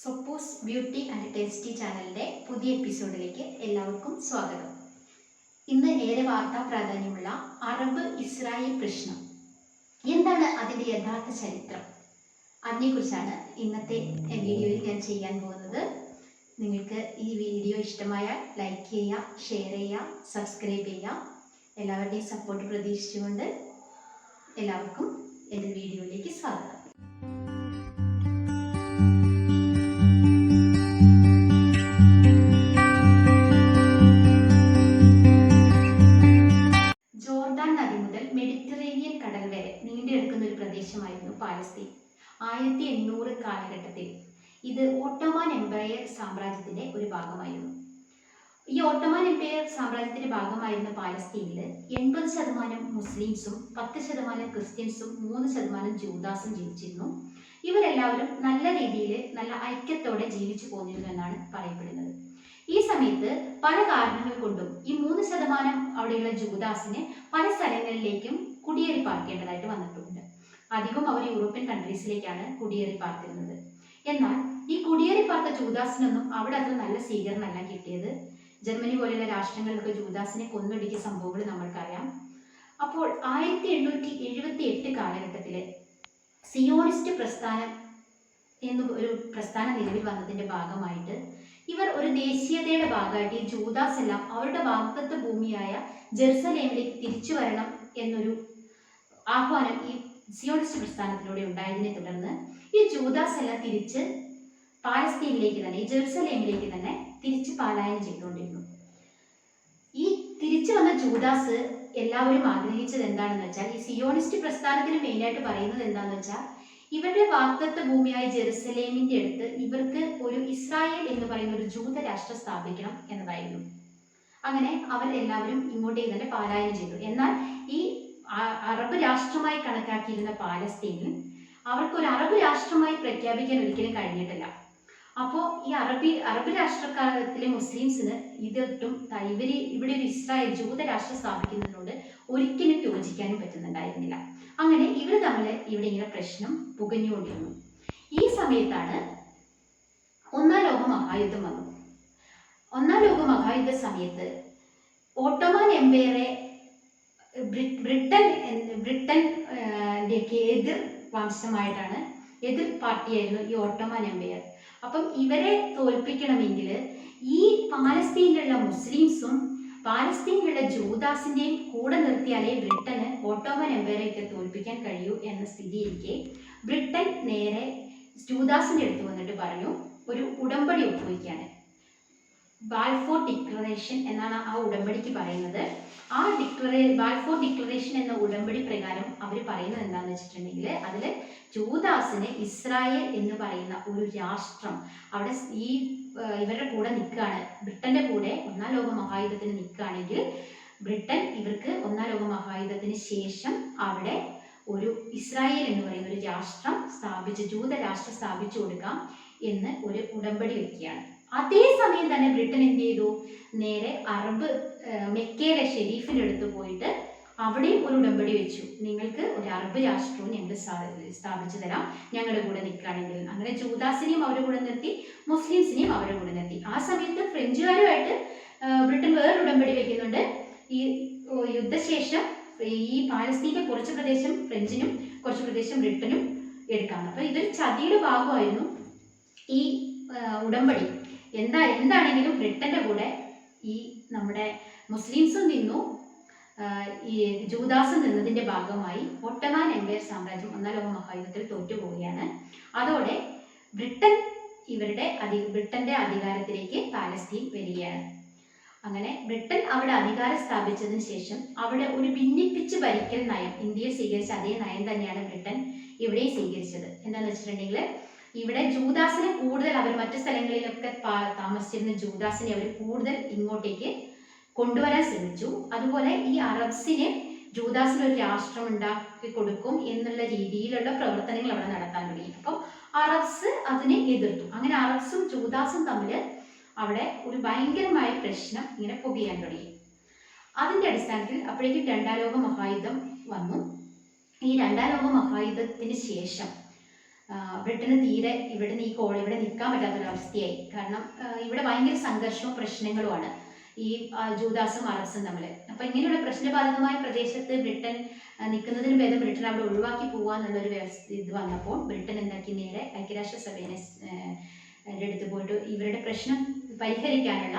സൊപ്പൂസ് beauty and tasty ചാനലിൻ്റെ പുതിയ എപ്പിസോഡിലേക്ക് എല്ലാവർക്കും സ്വാഗതം. ഇന്ന് ഏറെ വാർത്താ പ്രാധാന്യമുള്ള അറബ് ഇസ്രായേൽ പ്രശ്നം, എന്താണ് അതിൻ്റെ യഥാർത്ഥ ചരിത്രം, അതിനെക്കുറിച്ചാണ് ഇന്നത്തെ വീഡിയോയിൽ ഞാൻ ചെയ്യാൻ പോകുന്നത്. നിങ്ങൾക്ക് ഈ വീഡിയോ ഇഷ്ടമായാൽ ലൈക്ക് ചെയ്യുക, ഷെയർ ചെയ്യുക, സബ്സ്ക്രൈബ് ചെയ്യുക. എല്ലാവരുടെയും സപ്പോർട്ട് പ്രതീക്ഷിച്ചുകൊണ്ട് എല്ലാവർക്കും എൻ്റെ വീഡിയോയിലേക്ക് സ്വാഗതം. മെഡിറ്ററേനിയൻ കടൽ വരെ നീണ്ടുകിടക്കുന്ന ഒരു പ്രദേശമായിരുന്നു പാലസ്തീൻ. 1800 കാലഘട്ടത്തിൽ ഇത് ഓട്ടോമാൻ എംപയർ സാമ്രാജ്യത്തിന്റെ ഒരു ഭാഗമായിരുന്നു. ഈ ഓട്ടോമാൻ എംപയർ സാമ്രാജ്യത്തിന്റെ ഭാഗമായിരുന്ന പാലസ്തീനിൽ 80% മുസ്ലിംസും 10% ക്രിസ്ത്യൻസും 3% ജൂദാസും ജീവിച്ചിരുന്നു. ഇവരെല്ലാവരും നല്ല രീതിയിൽ നല്ല ഐക്യത്തോടെ ജീവിച്ചു പോന്നിരുന്നു എന്നാണ് പറയപ്പെടുന്നത്. ഈ സമയത്ത് പല കാരണങ്ങൾ കൊണ്ടും ഈ 3% അവിടെയുള്ള ജൂദാസിന് പല സ്ഥലങ്ങളിലേക്കും കുടിയേറി പാർക്കേണ്ടതായിട്ട് വന്നിട്ടുണ്ട്. അധികം അവർ യൂറോപ്യൻ കൺട്രീസിലേക്കാണ് കുടിയേറി പാർത്തിരുന്നത്. എന്നാൽ ഈ കുടിയേറി പാർത്ത ജൂദാസിനൊന്നും അവിടെ അത്ര നല്ല സ്വീകരണമല്ല കിട്ടിയത്. ജർമ്മനി പോലെയുള്ള രാഷ്ട്രങ്ങളിലൊക്കെ ജൂദാസിനെ കൊന്നൊടുക്കിയ സംഭവങ്ങൾ നമ്മൾക്കറിയാം. അപ്പോൾ 1878 കാലഘട്ടത്തില് സിയോണിസ്റ്റ് പ്രസ്ഥാനം എന്ന ഒരു പ്രസ്ഥാനം നിലവിൽ വന്നതിന്റെ ഭാഗമായിട്ട് ഇവർ ഒരു ദേശീയതയുടെ ഭാഗമായിട്ട് ഈ ജൂദാസ് എല്ലാം അവരുടെ വാഗ്ദത്ത ഭൂമിയായ ജെറുസലേമിലേക്ക് തിരിച്ചു വരണം എന്നൊരു ആഹ്വാനം ഈ സിയോണിസ്റ്റ് പ്രസ്ഥാനത്തിലൂടെ ഉണ്ടായതിനെ തുടർന്ന് ഈ ജൂദാസ് എല്ലാം തിരിച്ച് പാലസ്തീനിലേക്ക് തന്നെ, ഈ ജെറുസലേമിലേക്ക് തന്നെ തിരിച്ച് പലായനം ചെയ്തുകൊണ്ടിരുന്നു. ഈ തിരിച്ചു വന്ന ജൂദാസ് എല്ലാവരും ആഗ്രഹിച്ചത് എന്താണെന്ന് വെച്ചാൽ, ഈ സിയോണിസ്റ്റ് പ്രസ്ഥാനത്തിന് മെയിനായിട്ട് പറയുന്നത് എന്താണെന്ന് വെച്ചാൽ, ഇവരുടെ വാഗ്ദത്ത ഭൂമിയായ ജെറുസലേമിന്റെ അടുത്ത് ഇവർക്ക് ഒരു ഇസ്രായേൽ എന്ന് പറയുന്ന ഒരു ജൂത രാഷ്ട്രം സ്ഥാപിക്കണം എന്നതായിരുന്നു. അങ്ങനെ അവർ എല്ലാവരും ഇങ്ങോട്ടേക്ക് തന്നെ പലായനം ചെയ്തു. എന്നാൽ ഈ അറബ് രാഷ്ട്രമായി കണക്കാക്കിയിരുന്ന പാലസ്തീനിൽ അവർക്കൊരു അറബ് രാഷ്ട്രമായി പ്രഖ്യാപിക്കാൻ ഒരിക്കലും കഴിഞ്ഞിട്ടില്ല. അപ്പോൾ ഈ അറബ് രാഷ്ട്രക്കാലത്തിലെ മുസ്ലിംസിന് ഇതൊട്ടും ഇവിടെ ഒരു ഇസ്രായേൽ ജൂത രാഷ്ട്രം സ്ഥാപിക്കുന്നതിനോട് ഒരിക്കലും യോജിക്കാനും പറ്റുന്നുണ്ടായിരുന്നില്ല. അങ്ങനെ ഇവർ തമ്മിൽ ഇവിടെ ഇങ്ങനെ പ്രശ്നം പുകഞ്ഞുകൊണ്ടിരുന്നു. ഈ സമയത്താണ് ഒന്നാം ലോക മഹായുദ്ധം വന്നു. ഒന്നാം ലോക മഹായുദ്ധ സമയത്ത് ഓട്ടോമാൻ എംപയറെ ബ്രിട്ടൻ്റെയൊക്കെ എതിർ വംശമായിട്ടാണ്, എതിർ പാർട്ടിയായിരുന്നു ഈ ഓട്ടോമാൻ എംപയർ. അപ്പം ഇവരെ തോൽപ്പിക്കണമെങ്കിൽ ഈ പാലസ്തീനിലുള്ള മുസ്ലിംസും പാലസ്തീനിലുള്ള ജൂദാസിന്റെയും കൂടെ നിർത്തിയാലേ ബ്രിട്ടന് ഓട്ടോമൻ എംപയറെയൊക്കെ തോൽപ്പിക്കാൻ കഴിയൂ എന്ന സ്ഥിതിയിലേക്ക് ബ്രിട്ടൻ നേരെ ജൂദാസിന്റെ അടുത്ത് വന്നിട്ട് പറഞ്ഞു, ഒരു ഉടമ്പടി ഒപ്പുവയ്ക്കാണ്. ബാൽഫോർ ഡിക്ലറേഷൻ എന്നാണ് ആ ഉടമ്പടിക്ക് പറയുന്നത്. ആ ബാൽഫോർ ഡിക്ലറേഷൻ എന്ന ഉടമ്പടി പ്രകാരം അവർ പറയുന്നത് എന്താണെന്ന് വെച്ചിട്ടുണ്ടെങ്കിൽ, അതിൽ ജൂദാസിന് ഇസ്രായേൽ എന്ന് പറയുന്ന ഒരു രാഷ്ട്രം അവിടെ ഇവരുടെ കൂടെ നിൽക്കുകയാണ്, ബ്രിട്ടന്റെ കൂടെ ഒന്നാം ലോക മഹായുദ്ധത്തിന് നിൽക്കുകയാണെങ്കിൽ ബ്രിട്ടൻ ഇവർക്ക് ഒന്നാം ലോക മഹായുദ്ധത്തിന് ശേഷം അവിടെ ഒരു ഇസ്രായേൽ എന്ന് പറയുന്ന ഒരു രാഷ്ട്രം സ്ഥാപിച്ച്, ജൂത രാഷ്ട്രം സ്ഥാപിച്ചു കൊടുക്കാം എന്ന് ഒരു ഉടമ്പടി വെക്കുകയാണ്. അതേസമയം തന്നെ ബ്രിട്ടൻ എന്ത് ചെയ്തു, നേരെ മെക്കയിലെ ഷെരീഫിന്റെ അടുത്ത് പോയിട്ട് അവിടെയും ഒരു ഉടമ്പടി വെച്ചു, നിങ്ങൾക്ക് ഒരു അറബ് രാഷ്ട്രവും ഞങ്ങൾ സ്ഥാപിച്ചു തരാം ഞങ്ങളുടെ കൂടെ നിൽക്കുകയാണെങ്കിൽ. അങ്ങനെ ജൂദാസിനെയും അവരുടെ കൂടെ നിർത്തി, മുസ്ലിംസിനെയും അവരുടെ കൂടെ നിർത്തി. ആ സമയത്ത് ഫ്രഞ്ചുകാരുമായിട്ട് ബ്രിട്ടൻ വേറെ ഉടമ്പടി വെക്കുന്നുണ്ട്. ഈ യുദ്ധശേഷം ഈ പാലസ്തീന്റെ കുറച്ച് പ്രദേശം ഫ്രഞ്ചിനും കുറച്ച് പ്രദേശം ബ്രിട്ടനും എടുക്കാമെന്ന്. അപ്പൊ ഇതൊരു ചതിയുടെ ഭാഗമായിരുന്നു ഈ ഉടമ്പടി. എന്താണെങ്കിലും ബ്രിട്ടന്റെ കൂടെ ഈ നമ്മുടെ മുസ്ലിംസും നിന്നു, ഈ ജൂദാസും നിന്നതിന്റെ ഭാഗമായി ഓട്ടോമാൻ എംപയർ സാമ്രാജ്യം ഒന്നാം ലോക മഹായുദ്ധത്തിൽ തോറ്റുപോവുകയാണ്. അതോടെ ബ്രിട്ടന്റെ അധികാരത്തിലേക്ക് പാലസ്തീൻ വരികയാണ്. അങ്ങനെ ബ്രിട്ടൻ അവിടെ അധികാരം സ്ഥാപിച്ചതിന് ശേഷം അവിടെ ഒരു ഭിന്നിപ്പിച്ച് ഭരിക്കൽ നയം, ഇന്ത്യയിൽ സ്വീകരിച്ച അതേ നയം തന്നെയാണ് ബ്രിട്ടൻ ഇവിടെയും സ്വീകരിച്ചത്. എന്താണെന്ന് വെച്ചിട്ടുണ്ടെങ്കിൽ, ഇവിടെ ജൂദാസിനെ കൂടുതൽ, അവർ മറ്റു സ്ഥലങ്ങളിലൊക്കെ താമസിച്ചിരുന്ന ജൂദാസിനെ അവർ കൂടുതൽ ഇങ്ങോട്ടേക്ക് കൊണ്ടുവരാൻ ശ്രമിച്ചു. അതുപോലെ ഈ അറബ്സിന് ജൂദാസിന് ഒരു രാഷ്ട്രം ഉണ്ടാക്കി കൊടുക്കും എന്നുള്ള രീതിയിലുള്ള പ്രവർത്തനങ്ങൾ അവിടെ നടത്താൻ തുടങ്ങി. അപ്പം അറബ്സ് അതിനെ എതിർത്തു. അങ്ങനെ അറബ്സും ജൂദാസും തമ്മിൽ അവിടെ ഒരു ഭയങ്കരമായ പ്രശ്നം ഇങ്ങനെ പുകയാൻ തുടങ്ങി. അതിന്റെ അടിസ്ഥാനത്തിൽ അപ്പോഴേക്കും രണ്ടാം ലോക മഹായുദ്ധം വന്നു. ഈ രണ്ടാം ലോക മഹായുദ്ധത്തിന് ശേഷം ബ്രിട്ടന് തീരെ ഇവിടെ നിൽക്കാൻ പറ്റാത്തൊരവസ്ഥയായി. കാരണം ഇവിടെ ഭയങ്കര സംഘർഷവും പ്രശ്നങ്ങളുമാണ് ഈ ജൂദാസും അറബ്സും തമ്മിൽ. അപ്പം ഇങ്ങനെയുള്ള പ്രശ്നബാധിതമായ പ്രദേശത്ത് ബ്രിട്ടൻ നിൽക്കുന്നതിന് ഭേദം ബ്രിട്ടൻ അവിടെ ഒഴിവാക്കി പോകാന്നുള്ളൊരു വ്യവസ്ഥ ഇത് വന്നപ്പോൾ ബ്രിട്ടൻ എന്താക്കി, നേരെ ഐക്യരാഷ്ട്രസഭേനെ അടുത്ത് പോയിട്ട് ഇവരുടെ പ്രശ്നം പരിഹരിക്കാനുള്ള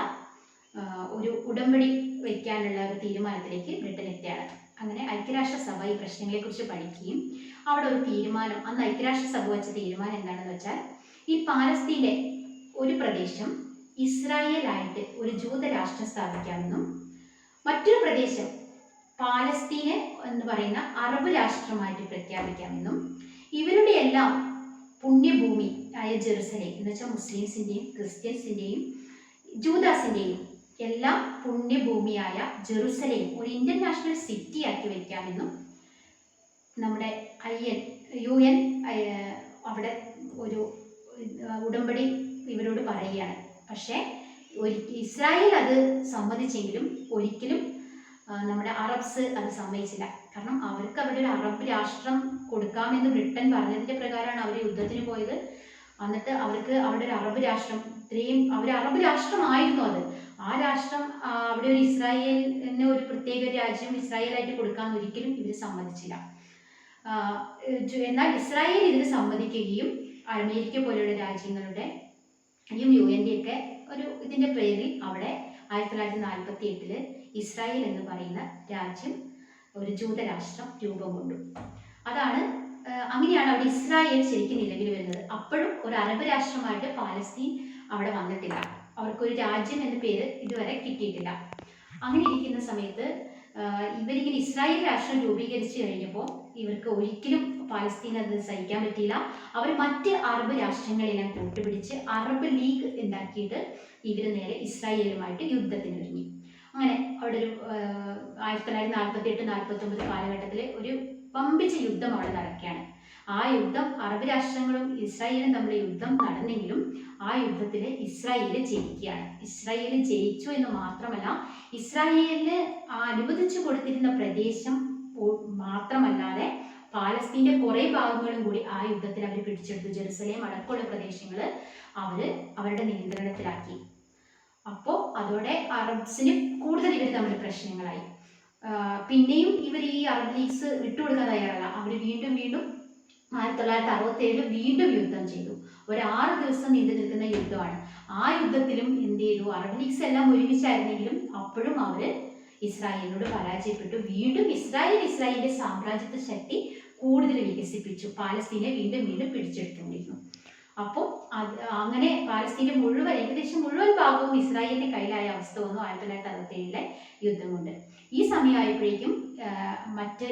ഒരു ഉടമ്പടി വയ്ക്കാനുള്ള ഒരു തീരുമാനത്തിലേക്ക് ബ്രിട്ടൻ എത്തിയാണ്. അങ്ങനെ ഐക്യരാഷ്ട്രസഭ ഈ പ്രശ്നങ്ങളെക്കുറിച്ച് പഠിക്കുകയും അവിടെ ഒരു തീരുമാനം, അന്ന് ഐക്യരാഷ്ട്രസഭ വെച്ച തീരുമാനം എന്താണെന്ന് വെച്ചാൽ, ഈ പാലസ്തീനിലെ ഒരു പ്രദേശം ഇസ്രായേലായിട്ട് ഒരു ജൂതരാഷ്ട്രം സ്ഥാപിക്കാമെന്നും മറ്റൊരു പ്രദേശം പാലസ്തീന് എന്ന് പറയുന്ന അറബ് രാഷ്ട്രമായിട്ട് പ്രഖ്യാപിക്കാമെന്നും ഇവരുടെ എല്ലാം പുണ്യഭൂമി ആയ ജെറുസലേം എന്ന് വെച്ചാൽ മുസ്ലിംസിൻ്റെയും ക്രിസ്ത്യൻസിൻ്റെയും ജൂദാസിൻ്റെയും എല്ലാം പുണ്യഭൂമിയായ ജെറുസലേം ഒരു ഇന്റർനാഷണൽ സിറ്റി ആക്കി വയ്ക്കാമെന്നും നമ്മുടെ UN അവിടെ ഒരു ഉടമ്പടി ഇവരോട് പറയുകയാണ്. പക്ഷേ ഇസ്രായേൽ അത് സമ്മതിച്ചെങ്കിലും ഒരിക്കലും നമ്മുടെ അറബ്സ് അത് സമ്മതിച്ചില്ല. കാരണം അവർക്ക് അവിടെ ഒരു അറബ് രാഷ്ട്രം കൊടുക്കാമെന്ന് ബ്രിട്ടൻ പറഞ്ഞതിൻ്റെ പ്രകാരമാണ് അവർ യുദ്ധത്തിന് പോയത്. എന്നിട്ട് അവർക്ക് അവിടെ ഒരു അറബ് രാഷ്ട്രം, അവർ അറബ് രാഷ്ട്രമായിരുന്നു അത്. ആ രാഷ്ട്രം അവിടെ ഒരു ഇസ്രായേലിന് ഒരു പ്രത്യേക രാജ്യം ഇസ്രായേലായിട്ട് കൊടുക്കാമെന്ന് ഒരിക്കലും ഇവർ സമ്മതിച്ചില്ല. എന്നാൽ ഇസ്രായേൽ ഇതിന് സമ്മതിക്കുകയും അമേരിക്ക പോലെയുള്ള രാജ്യങ്ങളുടെ UN-ൻ്റെയൊക്കെ ഒരു ഇതിൻ്റെ പേരിൽ അവിടെ 1948 ഇസ്രായേൽ എന്ന് പറയുന്ന രാജ്യം ഒരു ജൂതരാഷ്ട്രം രൂപം കൊണ്ടു. അങ്ങനെയാണ് അവിടെ ഇസ്രായേൽ ശരിക്കും നിലവിൽ വരുന്നത്. അപ്പോഴും ഒരു അറബ് രാഷ്ട്രമായിട്ട് പാലസ്തീൻ അവിടെ വന്നിട്ടില്ല. അവർക്കൊരു രാജ്യം എന്ന പേര് ഇതുവരെ കിട്ടിയിട്ടില്ല. അങ്ങനെ ഇരിക്കുന്ന സമയത്ത് ഇവരിങ്ങനെ ഇസ്രായേൽ രാഷ്ട്രം രൂപീകരിച്ചു കഴിഞ്ഞപ്പോൾ ഇവർക്ക് ഒരിക്കലും പാലസ്തീൻ അത് സഹിക്കാൻ പറ്റിയില്ല. അവർ മറ്റ് അറബ് രാഷ്ട്രങ്ങളെല്ലാം കൂട്ടുപിടിച്ച് അറബ് ലീഗ് ഉണ്ടാക്കിയിട്ട് ഇവർ നേരെ ഇസ്രായേലുമായിട്ട് യുദ്ധത്തിന് ഒരുങ്ങി. അങ്ങനെ അവിടെ ഒരു 1948-49 കാലഘട്ടത്തിൽ ഒരു വമ്പിച്ച യുദ്ധം അവിടെ നടക്കുകയാണ്. ആ യുദ്ധം അറബ് രാഷ്ട്രങ്ങളും ഇസ്രായേലും തമ്മിൽ യുദ്ധം നടന്നെങ്കിലും ആ യുദ്ധത്തിൽ ഇസ്രായേൽ ജയിക്കുകയാണ്. ഇസ്രായേൽ ജയിച്ചു എന്ന് മാത്രമല്ല, ഇസ്രായേലിന് അനുവദിച്ചു കൊടുത്തിരുന്ന പ്രദേശം മാത്രമല്ലാതെ പാലസ്തീൻ്റെ കുറേ ഭാഗങ്ങളും കൂടി ആ യുദ്ധത്തിൽ അവർ പിടിച്ചെടുത്തു. ജെറുസലേം അടക്കമുള്ള പ്രദേശങ്ങൾ അവരുടെ നിയന്ത്രണത്തിലാക്കി. അപ്പോൾ അതോടെ അറബ്സിന് കൂടുതൽ ഇവർ തമ്മിൽ പ്രശ്നങ്ങളായി. പിന്നെയും ഇവർ ഈ അറബ് ലീഗ്സ് വിട്ടുകൊടുക്കാൻ തയ്യാറല്ല. അവർ വീണ്ടും 1967 വീണ്ടും യുദ്ധം ചെയ്തു. ഒരു 6 ദിവസം നീണ്ടു നിൽക്കുന്ന യുദ്ധമാണ്. ആ യുദ്ധത്തിലും എന്ത് ചെയ്തു, അറബ് ലീഗ്സ് എല്ലാം ഒരുമിച്ചായിരുന്നെങ്കിലും അപ്പോഴും അവർ ഇസ്രായേലിനോട് പരാജയപ്പെട്ടു. വീണ്ടും ഇസ്രായേലിന്റെ സാമ്രാജ്യത്വ ശക്തി കൂടുതൽ വികസിപ്പിച്ചു. പാലസ്തീനെ വീണ്ടും പിടിച്ചെടുത്തുകൊണ്ടിരുന്നു. അപ്പോൾ അങ്ങനെ പാലസ്തീൻ്റെ ഏകദേശം മുഴുവൻ ഭാഗവും ഇസ്രായേലിന്റെ കയ്യിലായ അവസ്ഥ വന്നു 1967 യുദ്ധം കൊണ്ട്. ഈ സമയമായപ്പോഴേക്കും മറ്റ്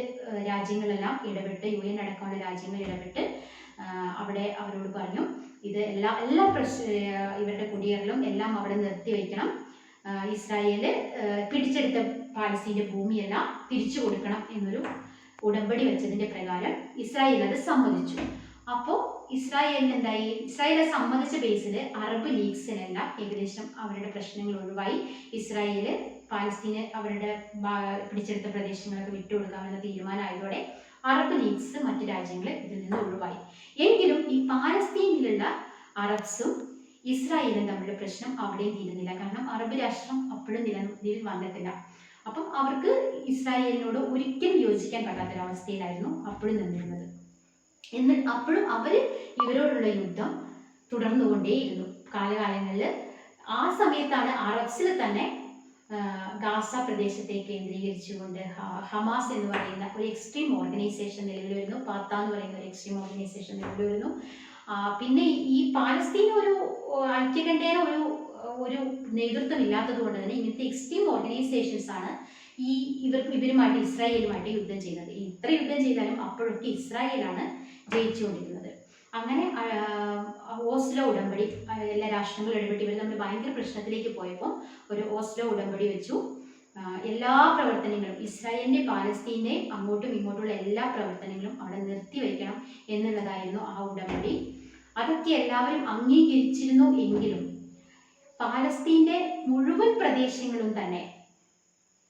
രാജ്യങ്ങളെല്ലാം ഇടപെട്ട്, UN അടക്കമുള്ള രാജ്യങ്ങൾ ഇടപെട്ട് അവിടെ അവരോട് പറഞ്ഞു, ഇത് എല്ലാ ഇവരുടെ കുടിയേറലും എല്ലാം അവിടെ നിർത്തിവെക്കണം, ഇസ്രായേല് പിടിച്ചെടുത്ത പാലസ്തീൻ്റെ ഭൂമിയെല്ലാം തിരിച്ചു കൊടുക്കണം എന്നൊരു ഉടമ്പടി വെച്ചതിൻ്റെ പ്രകാരം ഇസ്രായേൽ അത് സമ്മതിച്ചു. അപ്പോൾ ഇസ്രായേലിന് എന്തായി, ഇസ്രായേലെ സമ്മതിച്ച ബേസിൽ അറബ് ലീഗ്സിനെല്ലാം ഏകദേശം അവരുടെ പ്രശ്നങ്ങൾ ഒഴിവായി. ഇസ്രായേല് പാലസ്തീന് അവരുടെ പിടിച്ചെടുത്ത പ്രദേശങ്ങളൊക്കെ വിട്ടുകൊടുക്കാമെന്ന തീരുമാനമായതോടെ അറബ് ലീഗ്സ് മറ്റു രാജ്യങ്ങൾ ഇതിൽ നിന്ന് ഒഴിവായി. എങ്കിലും ഈ പാലസ്തീനിലുള്ള അറബ്സും ഇസ്രായേലും തമ്മിലുള്ള പ്രശ്നം അവിടെയും തീരുന്നില്ല. കാരണം അറബ് രാഷ്ട്രം അപ്പോഴും നിലനിൽ വന്നിട്ടില്ല. അപ്പം അവർക്ക് ഇസ്രായേലിനോട് ഒരിക്കലും യോജിക്കാൻ പറ്റാത്തൊരവസ്ഥയിലായിരുന്നു അപ്പോഴും നിന്നിരുന്നത്. അപ്പോഴും അവർ ഇവരോടുള്ള യുദ്ധം തുടർന്നുകൊണ്ടേയിരുന്നു കാലകാലങ്ങളിൽ. ആ സമയത്താണ് അറബ്സിൽ തന്നെ ഗാസ പ്രദേശത്തെ കേന്ദ്രീകരിച്ചുകൊണ്ട് ഹമാസ് എന്ന് പറയുന്ന ഒരു എക്സ്ട്രീം ഓർഗനൈസേഷൻ നിലവിൽ വരുന്നു. ഫാത്ത എന്ന് പറയുന്ന ഒരു എക്സ്ട്രീം ഓർഗനൈസേഷൻ നിലവിൽ വരുന്നു. പിന്നെ ഈ പാലസ്തീൻ ഒരു ഐക്യകണ്ഠേന ഒരു നേതൃത്വം ഇല്ലാത്തത് കൊണ്ട് തന്നെ ഇങ്ങനത്തെ എക്സ്ട്രീം ഓർഗനൈസേഷൻസ് ആണ് ഇവരുമായിട്ട് ഇസ്രായേലുമായിട്ട് യുദ്ധം ചെയ്യുന്നത്. ഇത്ര യുദ്ധം ചെയ്താലും അപ്പോഴൊക്കെ ഇസ്രായേലാണ് ജയിച്ചുകൊണ്ടിരുന്നത്. അങ്ങനെ ഓസ്ലോ ഉടമ്പടി, എല്ലാ രാഷ്ട്രങ്ങളും ഇടപെട്ട് ഇവർ നമ്മൾ ഭയങ്കര പ്രശ്നത്തിലേക്ക് പോയപ്പോൾ ഒരു ഓസ്ലോ ഉടമ്പടി വെച്ചു. എല്ലാ പ്രവർത്തനങ്ങളും ഇസ്രായേലിൻ്റെ പാലസ്തീൻ്റെ അങ്ങോട്ടും ഇങ്ങോട്ടുള്ള എല്ലാ പ്രവർത്തനങ്ങളും അവിടെ നിർത്തിവെക്കണം എന്നുള്ളതായിരുന്നു ആ ഉടമ്പടി. അതൊക്കെ എല്ലാവരും അംഗീകരിച്ചിരുന്നു. എങ്കിലും പാലസ്തീൻ്റെ മുഴുവൻ പ്രദേശങ്ങളും തന്നെ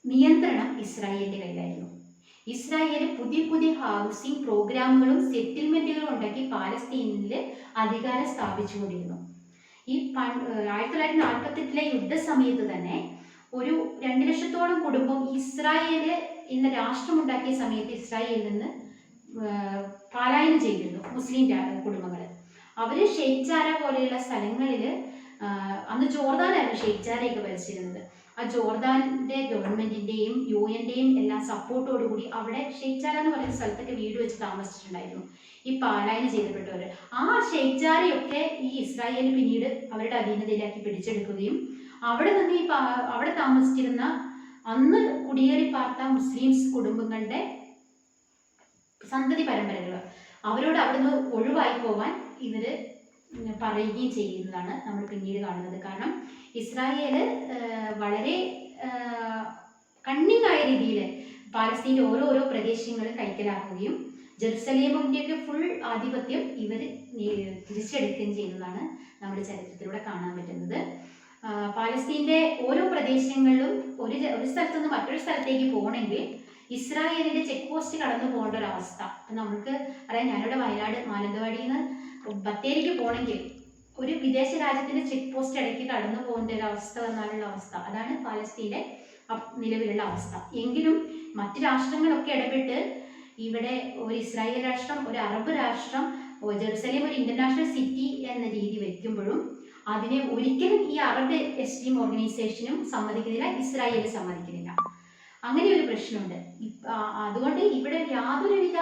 നിയന്ത്രണം ഇസ്രായേലിൻ്റെ കയ്യിലായിരുന്നു. ഇസ്രായേൽ പുതിയ പുതിയ ഹൗസിംഗ് പ്രോഗ്രാമുകളും സെറ്റിൽമെന്റുകളും ഉണ്ടാക്കി പാലസ്തീനിൽ അധികാരം സ്ഥാപിച്ചുകൊണ്ടിരുന്നു. ഈ 1948 യുദ്ധസമയത്ത് തന്നെ ഒരു 2 ലക്ഷത്തോളം കുടുംബം ഇസ്രായേൽ എന്ന രാഷ്ട്രമുണ്ടാക്കിയ സമയത്ത് ഇസ്രായേലിൽ നിന്ന് പലായനം ചെയ്തിരുന്നു മുസ്ലിം കുടുംബങ്ങൾ. അവര് ഷെയ്ഖ്ജാര പോലെയുള്ള സ്ഥലങ്ങളിൽ, അന്ന് ജോർദാനായിരുന്നു ഷെയ്ഖ്ജാരയൊക്കെ ഭരിച്ചിരുന്നത്. ആ ജോർദാന്റെ ഗവൺമെന്റിന്റെയും UN-ന്റെയും എല്ലാം സപ്പോർട്ടോടുകൂടി അവിടെ ഷെയ്ഖ്ജാര എന്ന് പറയുന്ന സ്ഥലത്തൊക്കെ വീട് വെച്ച് താമസിച്ചിട്ടുണ്ടായിരുന്നു ഈ പലായനം ചെയ്യപ്പെട്ടവർ. ആ ഷെയ്ഖ്ജാരയൊക്കെ ഈ ഇസ്രായേൽ പിന്നീട് അവരുടെ അധീനതയിലാക്കി പിടിച്ചെടുക്കുകയും അവിടെ നിന്ന് അവിടെ താമസിച്ചിരുന്ന അന്ന് കുടിയേറി പാർത്ത മുസ്ലിംസ് കുടുംബങ്ങളുടെ സന്തതി പരമ്പരകൾ അവരോട് അവിടുന്ന് ഒഴിവായി പോവാൻ ഇവര് പറയുകയും ചെയ്യുന്നതാണ് നമ്മൾ പിന്നീട് കാണുന്നത്. കാരണം ഇസ്രായേൽ വളരെ കണ്ണിങ് ആയ രീതിയിൽ പാലസ്തീൻ്റെ ഓരോരോ പ്രദേശങ്ങൾ കൈക്കലാക്കുകയും ജെറുസലേമിൻ്റെയൊക്കെ ഫുൾ ആധിപത്യം ഇവർ തിരിച്ചെടുക്കുകയും ചെയ്യുന്നതാണ് നമ്മുടെ ചരിത്രത്തിലൂടെ കാണാൻ പറ്റുന്നത്. പാലസ്തീൻ്റെ ഓരോ പ്രദേശങ്ങളിലും ഒരു സ്ഥലത്തു നിന്ന് മറ്റൊരു സ്ഥലത്തേക്ക് പോകണമെങ്കിൽ ഇസ്രായേലിന്റെ ചെക്ക് പോസ്റ്റ് കടന്നു പോകേണ്ട ഒരു അവസ്ഥ. നമ്മൾക്ക് അറിയാം, ഞാനിവിടെ വയനാട് മാനന്തവാടിയിൽ നിന്ന് ബത്തേരിക്ക് പോകണമെങ്കിൽ ഒരു വിദേശ രാജ്യത്തിന്റെ ചെക്ക് പോസ്റ്റ് ഇടയ്ക്ക് കടന്നു പോകേണ്ട ഒരു അവസ്ഥ വന്നാലുള്ള അവസ്ഥ, അതാണ് പാലസ്തീന്റെ നിലവിലുള്ള അവസ്ഥ. എങ്കിലും മറ്റു രാഷ്ട്രങ്ങളൊക്കെ ഇടപെട്ട് ഇവിടെ ഒരു ഇസ്രായേൽ രാഷ്ട്രം, ഒരു അറബ് രാഷ്ട്രം, ജെറുസലേം ഒരു ഇന്റർനാഷണൽ സിറ്റി എന്ന രീതി വെക്കുമ്പോഴും അതിനെ ഒരിക്കലും ഈ അറബ് എക്സ്ട്രീം ഓർഗനൈസേഷനും സമ്മതിക്കുന്നില്ല, ഇസ്രായേൽ സമ്മതിക്കുന്നില്ല. അങ്ങനെ ഒരു പ്രശ്നമുണ്ട്. അതുകൊണ്ട് ഇവിടെ യാതൊരുവിധ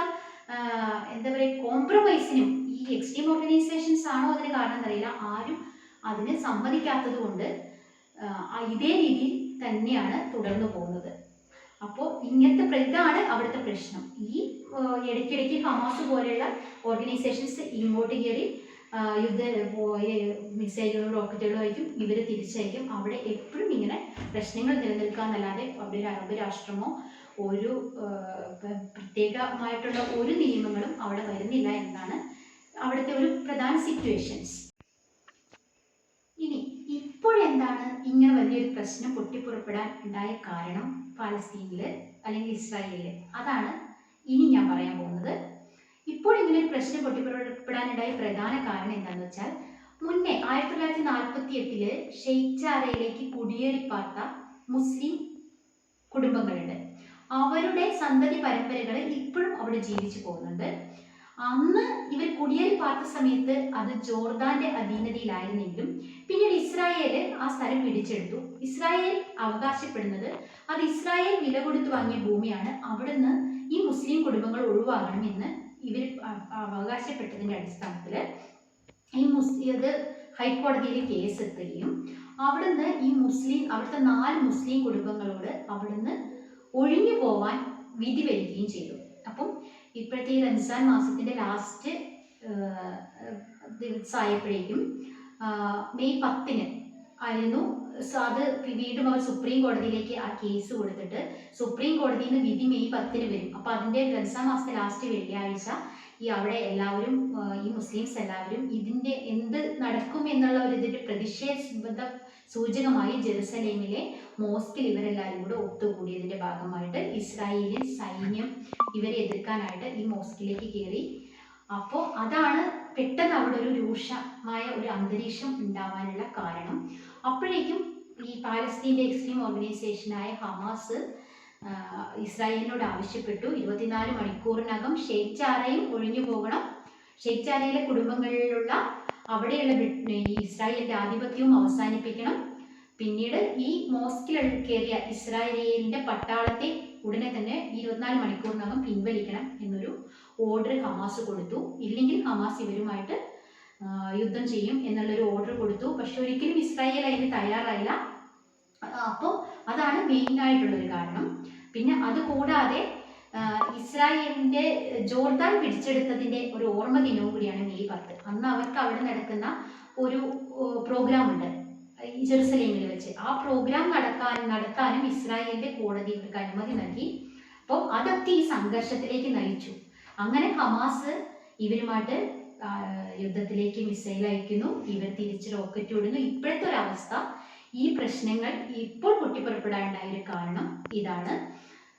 എന്താ പറയുക കോംപ്രമൈസിനും ഈ എക്സ്ട്രീം ഓർഗനൈസേഷൻസ് ആണോ അതിന് കാരണം എന്നറിയില്ല, ആരും അതിന് സമ്മതിക്കാത്തത് കൊണ്ട് ഇതേ രീതിയിൽ തന്നെയാണ് തുടർന്നു പോകുന്നത്. അപ്പോൾ ഇതാണ് അവിടുത്തെ പ്രശ്നം. ഈ ഇടയ്ക്കിടയ്ക്ക് ഹമാസ് പോലെയുള്ള ഓർഗനൈസേഷൻസ് ഇങ്ങോട്ട് കയറി മിസൈലുകളും റോക്കറ്റുകളും ആയിരിക്കും ഇവർ തിരിച്ചയക്കും. അവിടെ എപ്പോഴും ഇങ്ങനെ പ്രശ്നങ്ങൾ നിലനിൽക്കാന്നല്ലാതെ അവിടെ ഒരു അറബ് രാഷ്ട്രമോ ഒരു പ്രത്യേകമായിട്ടുള്ള ഒരു നിയമങ്ങളും അവിടെ വരുന്നില്ല എന്നതാണ് അവിടുത്തെ ഒരു പ്രധാന സിറ്റുവേഷൻസ്. ഇനി ഇപ്പോഴെന്താണ് ഇങ്ങനെ വലിയൊരു പ്രശ്നം പൊട്ടിപ്പുറപ്പെടാൻ ഉണ്ടായ കാരണം പാലസ്തീനിൽ അല്ലെങ്കിൽ ഇസ്രായേലിൽ? അതാണ് ഇനി ഞാൻ പറയാൻ പോകുന്നത്. ഇപ്പോൾ ഇങ്ങനെ ഒരു പ്രശ്നം പൊട്ടിപ്പുറപ്പെടാനുണ്ടായ പ്രധാന കാരണം എന്താണെന്ന് വെച്ചാൽ, മുന്നേ 1948 ഷെയ്ഖ്ജാരയിലേക്ക് കുടിയേറി പാർത്ത മുസ്ലിം കുടുംബങ്ങളുണ്ട്. അവരുടെ സന്തതി പരമ്പരകൾ ഇപ്പോഴും അവിടെ ജീവിച്ചു പോകുന്നുണ്ട്. അന്ന് ഇവർ കുടിയേറി പാർത്ത സമയത്ത് അത് ജോർദാന്റെ അധീനതയിലായിരുന്നെങ്കിലും പിന്നീട് ഇസ്രായേൽ ആ സ്ഥലം പിടിച്ചെടുത്തു. ഇസ്രായേൽ അവകാശപ്പെടുന്നത് അത് ഇസ്രായേൽ വില കൊടുത്ത് വാങ്ങിയ ഭൂമിയാണ്, അവിടുന്ന് ഈ മുസ്ലിം കുടുംബങ്ങൾ ഒഴിവാകണമെന്ന് ഇവർ അവകാശപ്പെട്ടതിൻ്റെ അടിസ്ഥാനത്തിൽ അത് ഹൈക്കോടതിയിൽ കേസ് എത്തുകയും അവിടുന്ന് അവിടുത്തെ 4 മുസ്ലിം കുടുംബങ്ങളോട് അവിടുന്ന് ഒഴിഞ്ഞു പോവാൻ വിധി വരികയും ചെയ്തു. അപ്പം ഇപ്പോഴത്തെ ഈ റംസാൻ മാസത്തിന്റെ ലാസ്റ്റ് ദിവസമായപ്പോഴേക്കും മെയ് 10 ആയിരുന്നു അത് വീണ്ടും അവർ സുപ്രീം കോടതിയിലേക്ക് ആ കേസ് കൊടുത്തിട്ട് സുപ്രീം കോടതിയിൽ നിന്ന് വിധി മെയ് 10 വരും. അപ്പൊ അതിന്റെ റംസാൻ മാസത്തെ ലാസ്റ്റ് വെള്ളിയാഴ്ച അവിടെ എല്ലാവരും ഈ മുസ്ലിംസ് എല്ലാവരും ഇതിന്റെ എന്ത് നടക്കും എന്നുള്ള ഒരു ഇതിന്റെ പ്രതിഷേധ സൂചകമായി ജെറുസലേമിലെ മോസ്കിൽ ഇവരെല്ലാവരും കൂടെ ഒത്തുകൂടിയതിന്റെ ഭാഗമായിട്ട് ഇസ്രായേലിയൻ സൈന്യം ഇവരെ എതിർക്കാനായിട്ട് ഈ മോസ്കിലേക്ക് കയറി. അപ്പോൾ അതാണ് പെട്ടെന്ന് അവിടെ ഒരു രൂക്ഷമായ ഒരു അന്തരീക്ഷം ഉണ്ടാവാനുള്ള കാരണം. അപ്പോഴേക്കും ഈ പാലസ്തീൻ്റെ എക്സ്ട്രീം ഓർഗനൈസേഷനായ ഹമാസ് ഇസ്രായേലിനോട് ആവശ്യപ്പെട്ടു 24 മണിക്കൂറിനകം ഷെയ്ഖ്ജാരയും ഒഴിഞ്ഞു പോകണം, ഷെയ്ഖ്ജാരയിലെ കുടുംബങ്ങളിലുള്ള അവിടെയുള്ള ഈ ഇസ്രായേലിന്റെ ആധിപത്യവും അവസാനിപ്പിക്കണം, പിന്നീട് ഈ മോസ്കിൽ കയറിയ ഇസ്രായേലിന്റെ പട്ടാളത്തെ ഉടനെ തന്നെ 24 മണിക്കൂറിനകം പിൻവലിക്കണം എന്നൊരു ഓർഡർ ഹമാസ് കൊടുത്തു. ഇല്ലെങ്കിൽ ഹമാസ് ഇവരുമായിട്ട് യുദ്ധം ചെയ്യും എന്നുള്ളൊരു ഓർഡർ കൊടുത്തു. പക്ഷെ ഒരിക്കലും ഇസ്രായേൽ അതിന് തയ്യാറായില്ല. അപ്പോൾ അതാണ് മെയിൻ ആയിട്ടുള്ളൊരു കാരണം. പിന്നെ അതുകൂടാതെ ഇസ്രായേലിന്റെ ജോർദാൻ പിടിച്ചെടുത്തതിന്റെ ഒരു ഓർമ്മ ദിനവും കൂടിയാണ് മെയ് 10. അന്ന് അവർക്ക് അവിടെ നടക്കുന്ന ഒരു പ്രോഗ്രാം ഉണ്ട് ജെറുസലേമിൽ വെച്ച്. ആ പ്രോഗ്രാം നടത്താനും ഇസ്രായേലിന്റെ കോടതി ഇവർക്ക് അനുമതി നൽകി. അപ്പോൾ അതൊക്കെ ഈ സംഘർഷത്തിലേക്ക് നയിച്ചു. അങ്ങനെ ഹമാസ് ഇവരുമായിട്ട് യുദ്ധത്തിലേക്ക് മിസൈൽ അയക്കുന്നു, ഇവർ തിരിച്ച് റോക്കറ്റ് വിടുന്നു. ഇപ്പോഴത്തെ ഒരു അവസ്ഥ, ഈ പ്രശ്നങ്ങൾ ഇപ്പോൾ പൊട്ടിപ്പുറപ്പെടാനുണ്ടായ ഒരു കാരണം ഇതാണ്.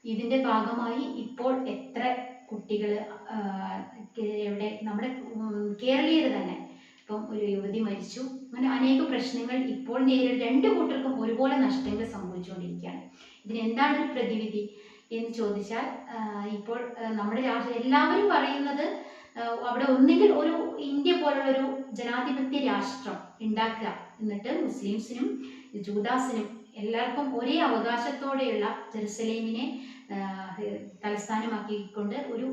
ഇതിൻ്റെ ഭാഗമായി ഇപ്പോൾ എത്ര കുട്ടികൾ എവിടെ നമ്മുടെ കേരളീയർ തന്നെ ഇപ്പം ഒരു യുവതി മരിച്ചു. അങ്ങനെ അനേക പ്രശ്നങ്ങൾ ഇപ്പോൾ രണ്ട് കൂട്ടർക്കും ഒരുപോലെ നഷ്ടങ്ങൾ സംഭവിച്ചുകൊണ്ടിരിക്കുകയാണ്. ഇതിനെന്താണ് ഒരു പ്രതിവിധി എന്ന് ചോദിച്ചാൽ ഇപ്പോൾ നമ്മുടെ എല്ലാവരും പറയുന്നത് അവിടെ ഒന്നുകിൽ ഒരു ഇന്ത്യ പോലുള്ളൊരു ജനാധിപത്യ രാഷ്ട്രം ഉണ്ടാക്കുക, എന്നിട്ട് മുസ്ലിംസിനും ജൂദാസിനും എല്ലാവർക്കും ഒരേ അവകാശത്തോടെയുള്ള ജെറുസലേമിനെ തലസ്ഥാനമാക്കിക്കൊണ്ട് ഒരു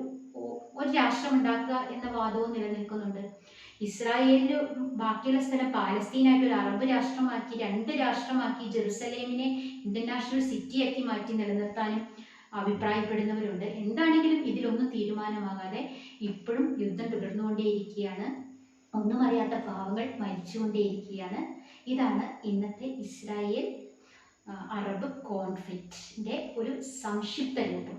രാഷ്ട്രം ഉണ്ടാക്കുക എന്ന വാദവും നിലനിൽക്കുന്നുണ്ട്. ഇസ്രായേലിന് ബാക്കിയുള്ള സ്ഥലം പാലസ്തീനായിട്ട് ഒരു അറബ് രാഷ്ട്രമാക്കി, 2 രാഷ്ട്രമാക്കി ജെറുസലേമിനെ ഇന്റർനാഷണൽ സിറ്റിയാക്കി മാറ്റി നിലനിർത്താനും അഭിപ്രായപ്പെടുന്നവരുണ്ട്. എന്താണെങ്കിലും ഇതിലൊന്നും തീരുമാനമാകാതെ ഇപ്പോഴും യുദ്ധം തുടർന്നുകൊണ്ടേയിരിക്കുകയാണ്. ഒന്നും അറിയാത്ത പാവങ്ങൾ മരിച്ചുകൊണ്ടേയിരിക്കുകയാണ്. ഇതാണ് ഇന്നത്തെ ഇസ്രായേൽ അറബ് കോൺഫ്ലിക്റ്റിൻ്റെ ഒരു സംക്ഷിപ്ത രൂപം.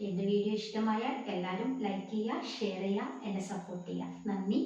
എൻ്റെ വീഡിയോ ഇഷ്ടമായാൽ എല്ലാവരും ലൈക്ക് ചെയ്യുക, ഷെയർ ചെയ്യുക, എന്നെ സപ്പോർട്ട് ചെയ്യുക. നന്ദി.